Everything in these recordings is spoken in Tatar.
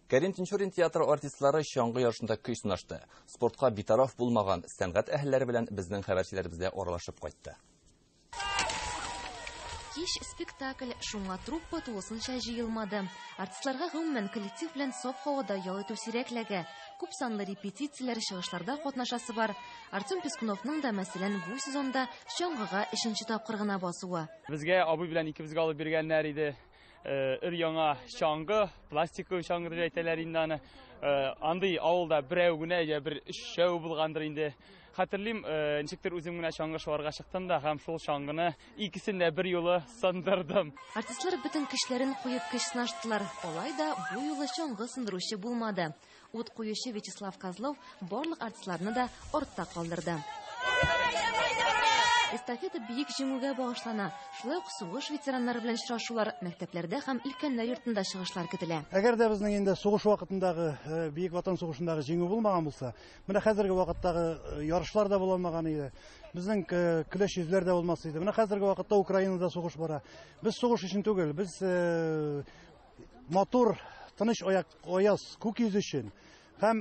Кәрим Тинчурин театры артистлары чаңгы ярышында көй сынашты. Спортка битараф булмаган сәнгать әһелләре белән безнең хәбәрчеләребездә аралашып кайтты. Кич спектакль, шуңа труппа тулысынча җыелмады. Артистларга гомумән коллектив белән саф һавада ял итү сирәкләгә. Күп санлы репетицияләр, чыгышларда катнашасы бар. Артем Пескуновның да мәсәлән бу сезонда чаңгыга 3нче тапкыр гына басуы. Безгә абый белән икебезгә алып биргәннәр иде. Өр-яңа чаңгы, пластиковый чаңгы дип әйтәләр инде аны. Андый авылда берәү генә я бер 3 булгандыр инде. Хәтерлим, ничектер үзем генә чаңгы шуарга чыктым да, һәм шул чаңгыны икесен дә бер юлы сындырдым. Артистлар бөтен көчләрен куеп көч сынаштылар. Алай да бу юлы чаңгы сындыручы булмады. Ут куючы Вячеслав Козлов барлык артистларны да артта калдырды. Эстафета биек җиңүгә багышлана. Шулай ук сугыш ветераннары белән очрашулар, мәктәпләрдә һәм өлкәннәр йортында чыгышлар көтелә. Әгәр дә безнең инде сугыш вакытындагы биек ватан сугышындагы җиңү булмаган булса, менә хәзерге вакыттагы ярышлар да була алмаган иде. Безнең көләч йөзләр дә булмас иде. Менә хәзерге вакытта Украинада сугыш бара. Без сугыш өчен түгел, без матур, тыныч аяз күк йөз өчен. Һәм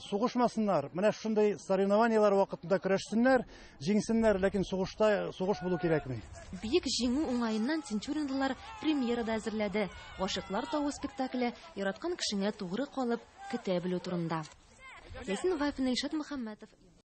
сугышмасыннар. Менә шундый соревнованиялар вакытында көрәшсеннәр, җиңсеннәр, ләкин сугышта сугыш булу кирәкми. Биек җиңү уңаеннан Тинчуринлылар премьерада әзерләде. Гашыклар тавы спектакле яраткан кешеңә тугры калып көтә белү турында. Ясин Вафин, Илшат Мөхәммәтов.